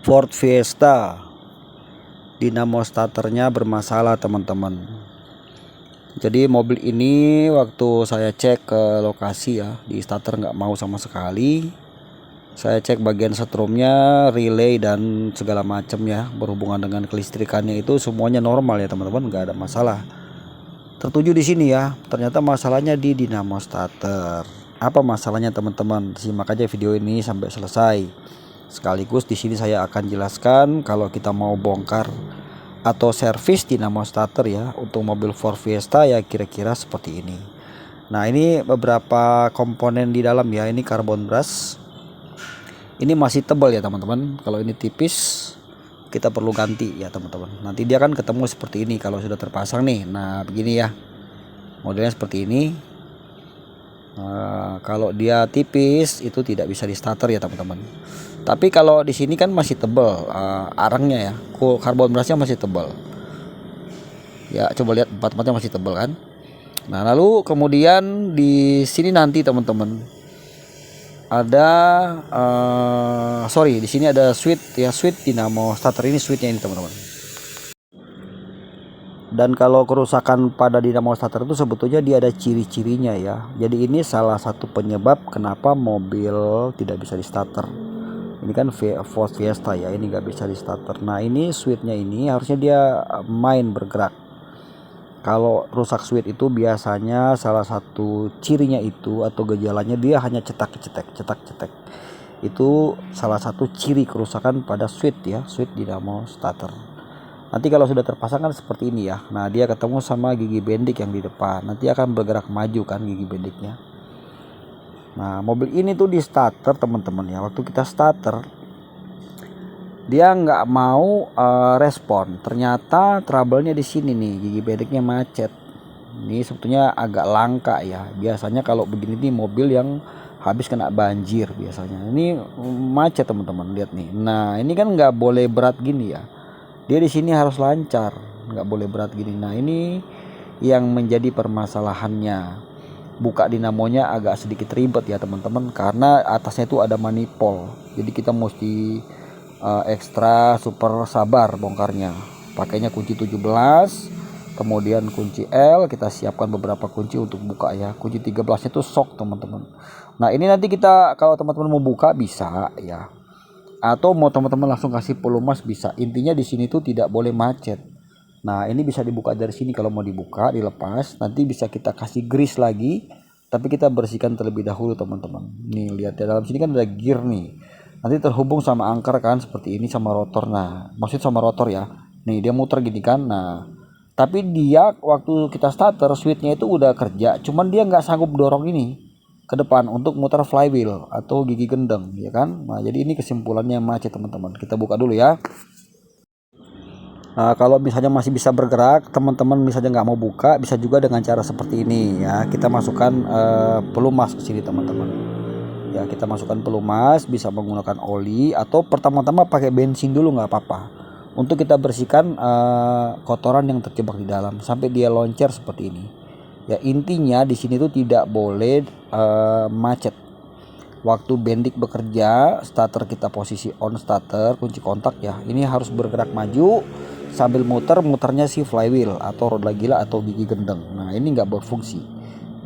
Ford Fiesta, dinamo starternya bermasalah teman-teman. Jadi mobil ini waktu saya cek ke lokasi ya, di starter nggak mau sama sekali. Saya cek bagian setrumnya, relay dan segala macam ya, berhubungan dengan kelistrikannya itu semuanya normal ya teman-teman, nggak ada masalah. Tertuju di sini ya, ternyata masalahnya di dinamo starter. Apa masalahnya teman-teman? Simak aja video ini sampai selesai. Sekaligus di sini saya akan jelaskan kalau kita mau bongkar atau servis dinamo starter ya untuk mobil Ford Fiesta ya kira-kira seperti ini. Nah, ini beberapa komponen di dalam ya. Ini karbon brush. Ini masih tebal ya teman-teman. Kalau ini tipis kita perlu ganti ya teman-teman. Nanti dia kan ketemu seperti ini kalau sudah terpasang nih. Nah, begini ya. Modelnya seperti ini. Kalau dia tipis itu tidak bisa di starter ya teman-teman. Tapi kalau di sini kan masih tebal arangnya ya. Karbon brushnya masih tebal. Ya, coba lihat empat-empatnya masih tebal kan. Nah, lalu kemudian di sini nanti teman-teman ada di sini ada switch ya, switch dinamo starter ini, switchnya ini teman-teman. Dan kalau kerusakan pada dinamo starter itu sebetulnya dia ada ciri-cirinya ya. Jadi ini salah satu penyebab kenapa mobil tidak bisa di starter. Ini kan Ford Fiesta ya, ini nggak bisa di starter. Nah, ini switchnya ini harusnya dia main bergerak. Kalau rusak switch itu biasanya salah satu cirinya itu atau gejalanya dia hanya cetak-cetek. Itu salah satu ciri kerusakan pada switch ya, switch dinamo starter. Nanti kalau sudah terpasang kan seperti ini ya. Nah, dia ketemu sama gigi bendik yang di depan. Nanti akan bergerak maju kan gigi bendiknya. Nah, mobil ini tuh di starter teman-teman ya. Waktu kita starter dia nggak mau respon. Ternyata trouble-nya di sini nih, gigi bendiknya macet. Ini sebetulnya agak langka ya. Biasanya kalau begini nih mobil yang habis kena banjir biasanya. Ini macet teman-teman, lihat nih. Nah, ini kan nggak boleh berat gini ya. Dia di sini harus lancar, nggak boleh berat gini. Nah, ini yang menjadi permasalahannya. Buka dinamonya agak sedikit ribet ya teman-teman, karena atasnya itu ada manifold. Jadi kita mesti ekstra super sabar bongkarnya. Pakainya kunci 17, kemudian kunci L, kita siapkan beberapa kunci untuk buka ya. Kunci 13-nya itu shock teman-teman. Nah, ini nanti kita kalau teman-teman mau buka bisa ya. Atau mau teman-teman langsung kasih pelumas bisa. Intinya di sini tuh tidak boleh macet. Nah, ini bisa dibuka dari sini kalau mau dibuka, dilepas. Nanti bisa kita kasih grease lagi, tapi kita bersihkan terlebih dahulu teman-teman. Nih lihat ya, dalam sini kan ada gear nih. Nanti terhubung sama angker kan seperti ini sama rotor. Nah, maksud sama rotor ya. Nih dia muter gini kan. Nah, tapi dia waktu kita starter switchnya itu udah kerja, cuman dia nggak sanggup dorong ini ke depan untuk muter flywheel atau gigi gendeng ya kan. Nah, jadi ini kesimpulannya macet teman-teman. Kita buka dulu ya. Nah, kalau misalnya masih bisa bergerak, teman-teman misalnya nggak mau buka, bisa juga dengan cara seperti ini ya. Kita masukkan pelumas ke sini teman-teman. Ya, kita masukkan pelumas, bisa menggunakan oli atau pertama-tama pakai bensin dulu nggak apa-apa. Untuk kita bersihkan kotoran yang terjebak di dalam sampai dia loncer seperti ini. Ya, intinya di sini tuh tidak boleh macet. Waktu bendik bekerja, starter kita posisi on starter, kunci kontak ya. Ini harus bergerak maju sambil muternya si flywheel atau roda gila atau gigi gendeng. Nah, ini nggak berfungsi.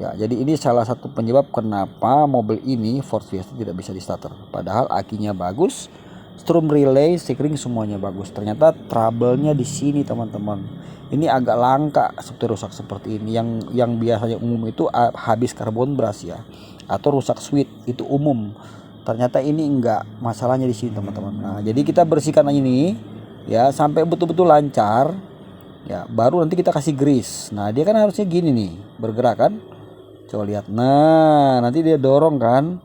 Ya, jadi ini salah satu penyebab kenapa mobil ini Ford Fiesta tidak bisa di starter. Padahal akinya bagus, strum relay, steering semuanya bagus. Ternyata trouble-nya di sini teman-teman. Ini agak langka seperti rusak seperti ini. Yang biasanya umum itu habis karbon brush ya, atau rusak switch itu umum. Ternyata ini enggak, masalahnya di sini teman-teman. Nah, jadi kita bersihkan ini ya sampai betul-betul lancar. Ya, baru nanti kita kasih grease. Nah, dia kan harusnya gini nih, bergerak kan? Coba lihat. Nah, nanti dia dorong kan.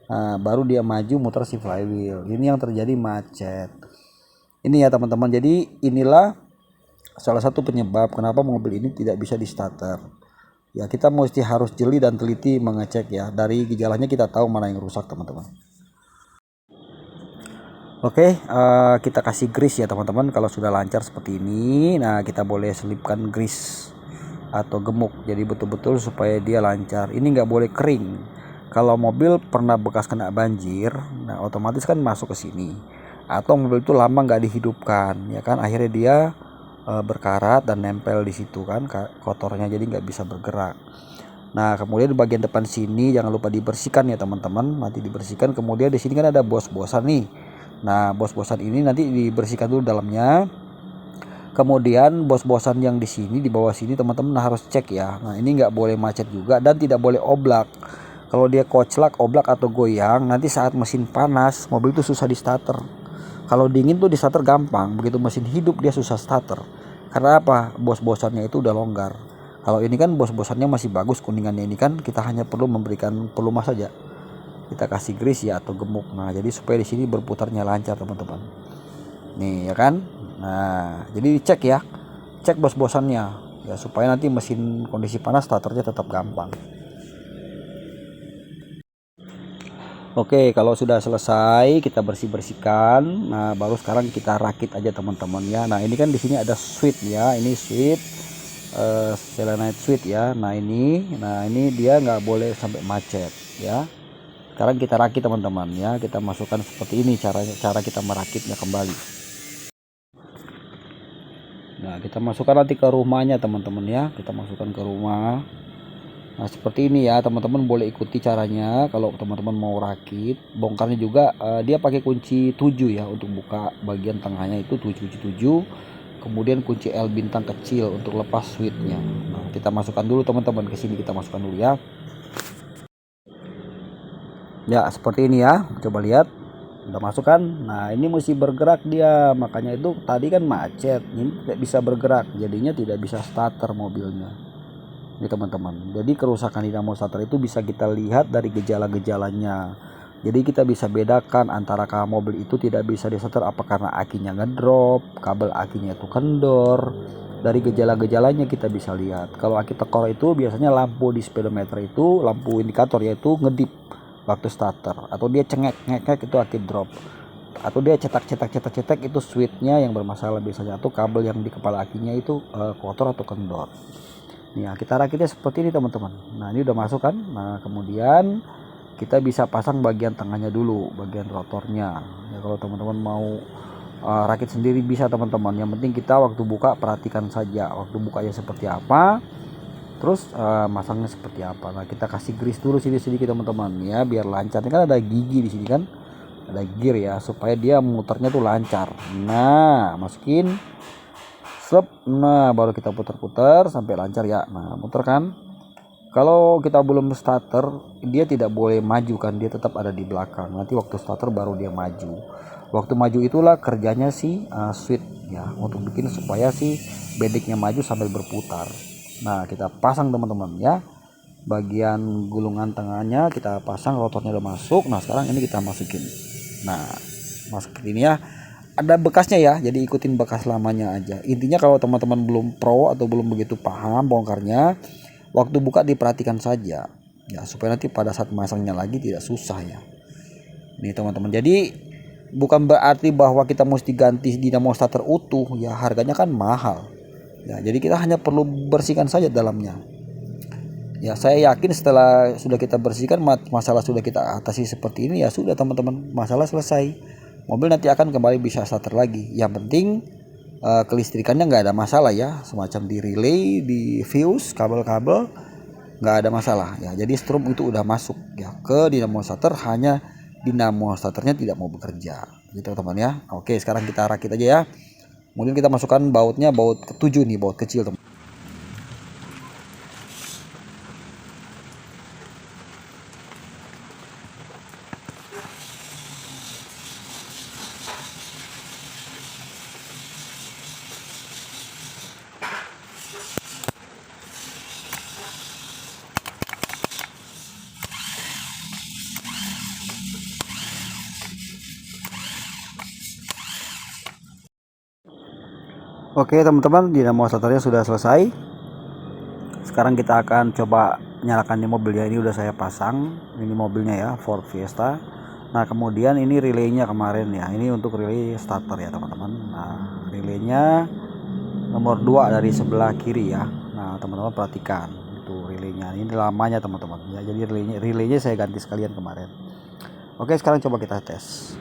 Nah, baru dia maju muter si flywheel. Ini yang terjadi macet. Ini ya teman-teman. Jadi inilah salah satu penyebab kenapa mobil ini tidak bisa di starter. Ya, kita mesti harus jeli dan teliti mengecek ya. Dari gejalanya kita tahu mana yang rusak teman-teman. Oke, kita kasih grease ya teman-teman. Kalau sudah lancar seperti ini, nah kita boleh selipkan grease atau gemuk. Jadi betul-betul supaya dia lancar. Ini nggak boleh kering. Kalau mobil pernah bekas kena banjir, nah otomatis kan masuk ke sini. atau mobil itu lama nggak dihidupkan, ya kan, akhirnya dia berkarat dan nempel di situ kan kotornya, jadi nggak bisa bergerak. Nah, kemudian di bagian depan sini jangan lupa dibersihkan ya teman-teman, nanti dibersihkan. Kemudian di sini kan ada bos-bosan nih. Nah, bos-bosan ini nanti dibersihkan dulu dalamnya. Kemudian bos-bosan yang di sini, di bawah sini teman-teman harus cek ya. Nah, ini nggak boleh macet juga dan tidak boleh oblak. Kalau dia koclak, oblak atau goyang, nanti saat mesin panas mobil itu susah di starter. Kalau dingin tuh di starter gampang, begitu mesin hidup dia susah starter. Karena apa? Bos-bosannya itu udah longgar. Kalau ini kan bos-bosannya masih bagus, kuningannya ini kan kita hanya perlu memberikan pelumas saja. Kita kasih grease ya atau gemuk. Nah, jadi supaya di sini berputarnya lancar teman-teman. Nih ya kan? Nah, jadi dicek ya. Cek bos-bosannya ya supaya nanti mesin kondisi panas starternya tetap gampang. Oke, kalau sudah selesai kita bersihkan. Nah, baru sekarang kita rakit aja teman-teman ya. Nah, ini kan di sini ada switch ya. Ini switch selenite switch ya. Nah, ini dia nggak boleh sampai macet ya. Sekarang kita rakit teman-teman ya. Kita masukkan seperti ini cara kita merakitnya kembali. Nah, kita masukkan nanti ke rumahnya teman-teman ya. Kita masukkan ke rumah. Nah, seperti ini ya teman-teman, boleh ikuti caranya. Kalau teman-teman mau rakit, bongkarnya juga dia pakai kunci 7 ya untuk buka bagian tengahnya itu 7. Kemudian kunci L bintang kecil untuk lepas switchnya. Nah, kita masukkan dulu teman-teman, ke sini kita masukkan dulu ya. Ya, seperti ini ya. Coba lihat. Udah masukkan. Nah, ini mesti bergerak dia. Makanya itu tadi kan macet. Ini tidak bisa bergerak. Jadinya tidak bisa starter mobilnya. Ini teman-teman, jadi kerusakan dinamo starter itu bisa kita lihat dari gejala-gejalanya. Jadi kita bisa bedakan antara mobil itu tidak bisa di starter apa karena akinya ngedrop, kabel akinya itu kendor. Dari gejala-gejalanya kita bisa lihat. Kalau aki tekor itu biasanya lampu di speedometer itu, lampu indikator yaitu ngedip waktu starter, atau dia cengek itu aki drop, atau dia cetak itu switchnya yang bermasalah biasanya, atau kabel yang di kepala akinya itu kotor atau kendor. Ya, kita rakitnya seperti ini teman-teman. Nah, ini udah masuk kan. Nah, kemudian kita bisa pasang bagian tengahnya dulu, bagian rotornya ya. Kalau teman-teman mau rakit sendiri bisa teman-teman, yang penting kita waktu buka perhatikan saja waktu bukanya seperti apa, terus masangnya seperti apa. Nah, kita kasih grease dulu sini sedikit teman-teman ya, biar lancar. Ini kan ada gigi di sini kan, ada gear ya, supaya dia muternya tuh lancar. Nah, masukin. Nah, baru kita putar-putar sampai lancar ya. Nah, muter kan. Kalau kita belum starter, dia tidak boleh maju kan, dia tetap ada di belakang. Nanti waktu starter baru dia maju. Waktu maju itulah kerjanya si switch ya, untuk bikin supaya si bedeknya maju sambil berputar. Nah, kita pasang teman-teman ya. Bagian gulungan tengahnya kita pasang, rotornya udah masuk. Nah, sekarang ini kita masukin. Nah, masuk ini ya. Ada bekasnya ya, jadi ikutin bekas lamanya aja. Intinya kalau teman-teman belum pro atau belum begitu paham bongkarnya, waktu buka diperhatikan saja ya, supaya nanti pada saat masangnya lagi tidak susah ya. Nih teman-teman, jadi bukan berarti bahwa kita mesti ganti dinamo starter utuh ya, harganya kan mahal ya. Jadi kita hanya perlu bersihkan saja dalamnya ya. Saya yakin setelah sudah kita bersihkan, masalah sudah kita atasi seperti ini ya, sudah teman-teman, masalah selesai. Mobil nanti akan kembali bisa starter lagi. Yang penting kelistrikannya nggak ada masalah ya, semacam di relay, di fuse, kabel-kabel nggak ada masalah ya. Jadi strom itu udah masuk ya ke dinamo starter, hanya dinamo starternya tidak mau bekerja gitu teman ya. Oke, sekarang kita rakit aja ya. Kemudian kita masukkan bautnya, baut ke-7 nih, baut kecil teman. Oke teman-teman, dinamo starternya sudah selesai. Sekarang kita akan coba nyalakan di mobil ya. Ini udah saya pasang, ini mobilnya ya, Ford Fiesta. Nah, kemudian ini relaynya kemarin ya, ini untuk relay starter ya teman-teman. Nah, relaynya nomor 2 dari sebelah kiri ya. Nah, teman-teman perhatikan itu relaynya, ini lamanya teman-teman ya. Jadi relaynya saya ganti sekalian kemarin. Oke, sekarang coba kita tes.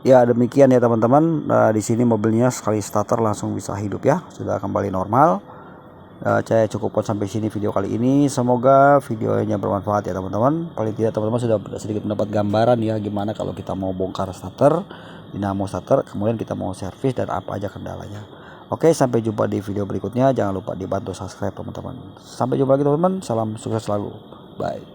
Ya demikian ya teman-teman. Di sini mobilnya sekali starter langsung bisa hidup ya, sudah kembali normal. Saya cukupkan sampai sini video kali ini. Semoga videonya bermanfaat ya teman-teman. Paling tidak teman-teman sudah sedikit mendapat gambaran ya gimana kalau kita mau bongkar starter, dinamo starter, kemudian kita mau servis dan apa aja kendalanya. Oke, sampai jumpa di video berikutnya. Jangan lupa dibantu subscribe teman-teman. Sampai jumpa lagi teman-teman. Salam sukses selalu. Bye.